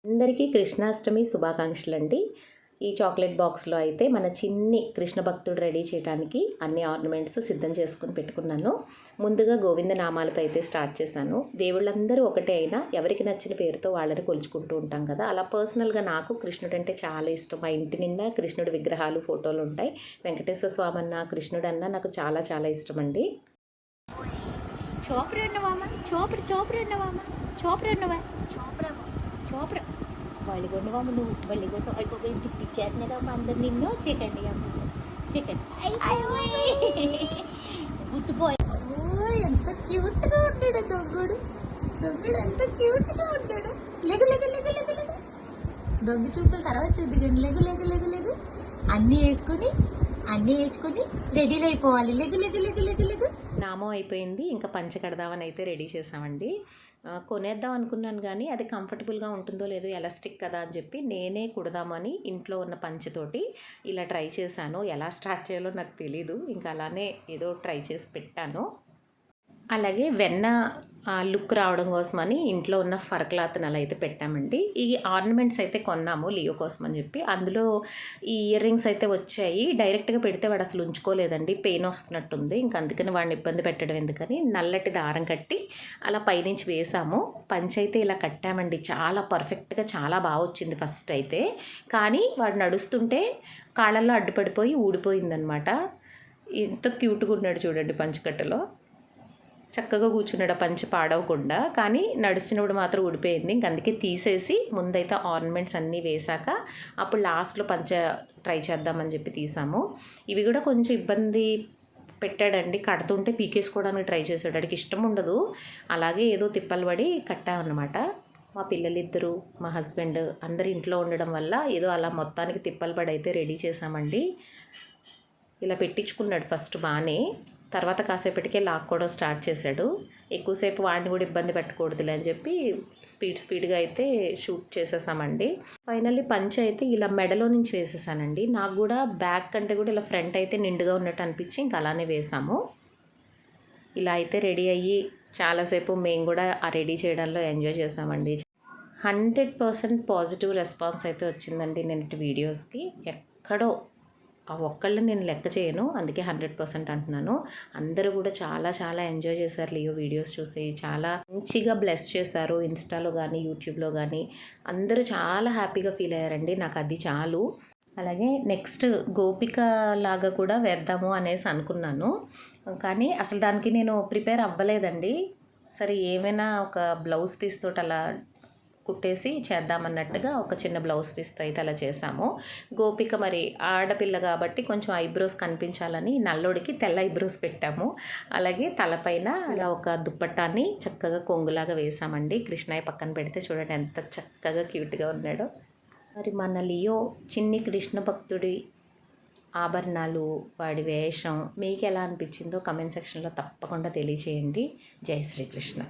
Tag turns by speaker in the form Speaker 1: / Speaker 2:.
Speaker 1: అందరికీ కృష్ణాష్టమి శుభాకాంక్షలండి. ఈ చాక్లెట్ బాక్స్లో అయితే మన చిన్ని కృష్ణ భక్తుడు రెడీ చేయడానికి అన్ని ఆర్నమెంట్స్ సిద్ధం చేసుకుని పెట్టుకున్నాను. ముందుగా గోవింద నామాలతో అయితే స్టార్ట్ చేశాను. దేవుళ్ళందరూ ఒకటే అయినా ఎవరికి నచ్చిన పేరుతో వాళ్ళని కొలుచుకుంటూ ఉంటాం కదా. అలా పర్సనల్గా నాకు కృష్ణుడు అంటే చాలా ఇష్టం. మా ఇంటి నిండా కృష్ణుడి విగ్రహాలు, ఫోటోలు ఉంటాయి. వెంకటేశ్వర స్వామి అన్న, కృష్ణుడు అన్న నాకు చాలా చాలా ఇష్టం అండి. వల్లిగొండవాము నువ్వు వల్లిగొండ అయిపోయి తిట్టిచ్చేస్తున్నారమ్మా అందరు నిన్ను చీకండి చీకండి గుట్టుపోయి ఎంత క్యూట్గా ఉంటాడు దొంగడు ఎంత క్యూట్గా ఉంటాడు. లెగు లెగు లెగు లెగు లెగు దొంగ చూపులు తర్వాత చూద్ది కానీ లెగు లెగు లెగు లెగు అన్నీ వేసుకొని రెడీలు అయిపోవాలి. లెగు లెగు లెగు లెగు లెగు నామం అయిపోయింది. ఇంకా పంచ కడదామని అయితే రెడీ చేసామండి. కొనేద్దాం అనుకున్నాను కానీ అది కంఫర్టబుల్గా ఉంటుందో లేదో, ఎలాస్టిక్ కదా అని చెప్పి నేనే కుడదామని ఇంట్లో ఉన్న పంచతోటి ఇలా ట్రై చేశాను. ఎలా స్టార్ట్ చేయాలో నాకు తెలీదు. ఇంకా అలానే ఏదో ట్రై చేసి పెట్టాను. అలాగే వెన్న లుక్ రావడం కోసమని ఇంట్లో ఉన్న ఫర్ క్లాత్ని అలా అయితే పెట్టామండి. ఈ ఆర్నమెంట్స్ అయితే కొన్నాము లియో కోసం అని చెప్పి. అందులో ఈ ఇయర్ రింగ్స్ అయితే వచ్చాయి. డైరెక్ట్గా పెడితే వాడు అసలు ఉంచుకోలేదండి, పెయిన్ వస్తున్నట్టుంది. ఇంకా అందుకని వాడిని ఇబ్బంది పెట్టడం ఎందుకని నల్లటి దారం కట్టి అలా పైనుంచి వేసాము. పంచి అయితే ఇలా కట్టామండి. చాలా పర్ఫెక్ట్గా చాలా బాగా వచ్చింది ఫస్ట్ అయితే. కానీ వాడు నడుస్తుంటే కాళ్ళల్లో అడ్డుపడిపోయి ఊడిపోయిందనమాట. ఎంత క్యూట్గా ఉన్నాడు చూడండి పంచకట్టలో. చక్కగా కూర్చున్నాడు పంచి పాడవకుండా. కానీ నడిచినప్పుడు మాత్రం ఊడిపోయింది. ఇంక అందుకే తీసేసి ముందైతే ఆర్నమెంట్స్ అన్నీ వేశాక అప్పుడు లాస్ట్లో పంచ ట్రై చేద్దామని చెప్పి తీసాము. ఇవి కూడా కొంచెం ఇబ్బంది పెట్టాడండి. కడుతుంటే పీకేసుకోవడానికి ట్రై చేశాడు. వాడికి ఇష్టం ఉండదు. అలాగే ఏదో తిప్పలు పడి కట్టామన్నమాట. మా పిల్లలిద్దరూ, మా హస్బెండ్ అందరు ఇంట్లో ఉండడం వల్ల ఏదో అలా మొత్తానికి తిప్పలు పడి అయితే రెడీ చేసామండి. ఇలా పెట్టించుకున్నాడు ఫస్ట్ బాగానే. తర్వాత కాసేపటికే లాక్కోవడం స్టార్ట్ చేశాడు. ఎక్కువసేపు వాడిని కూడా ఇబ్బంది పెట్టకూడదులే అని చెప్పి స్పీడ్గా అయితే షూట్ చేసేసామండి. ఫైనల్లీ పంచ్ అయితే ఇలా మెడలో నుంచి వేసేసానండి. నాకు కూడా బ్యాక్ కంటే కూడా ఇలా ఫ్రంట్ అయితే నిండుగా ఉన్నట్టు అనిపించి ఇంకా అలానే వేసాము. ఇలా అయితే రెడీ అయ్యి చాలాసేపు మేము కూడా ఆ రెడీ చేయడంలో ఎంజాయ్ చేసామండి. 100% పాజిటివ్ రెస్పాన్స్ అయితే వచ్చిందండి నిన్నటి వీడియోస్కి. ఎక్కడో ఆ ఒక్కళ్ళని నేను లెక్క చేయను, అందుకే 100% అంటున్నాను. అందరూ కూడా చాలా చాలా ఎంజాయ్ చేశారు లియో వీడియోస్ చూసి. చాలా మంచిగా బ్లెస్ చేశారు. ఇన్స్టాలో కానీ యూట్యూబ్లో కానీ అందరూ చాలా హ్యాపీగా ఫీల్ అయ్యారండి. నాకు అది చాలు. అలాగే నెక్స్ట్ గోపిక లాగా కూడా వేద్దాము అనేసి అనుకున్నాను. కానీ అసలు దానికి నేను ప్రిపేర్ అవ్వలేదండి. సరే ఏమైనా ఒక బ్లౌజ్ పీస్ తోటి అలా కుట్టేసి చేద్దామన్నట్టుగా ఒక చిన్న బ్లౌజ్ పీస్తో అయితే అలా చేసాము. గోపిక మరి ఆడపిల్ల కాబట్టి కొంచెం ఐబ్రోస్ కనిపించాలని నల్లోడికి తెల్ల ఐబ్రోస్ పెట్టాము. అలాగే తలపైన ఇలా ఒక దుప్పట్టాన్ని చక్కగా కొంగులాగా వేసామండి. కృష్ణయ్య పక్కన పెడితే చూడండి ఎంత చక్కగా క్యూట్గా ఉన్నాడో. మరి మన లియో చిన్ని కృష్ణ భక్తుడి ఆభరణాలు, వాడి వేషం మీకు ఎలా అనిపించిందో కమెంట్ సెక్షన్లో తప్పకుండా తెలియచేయండి. జై శ్రీకృష్ణ.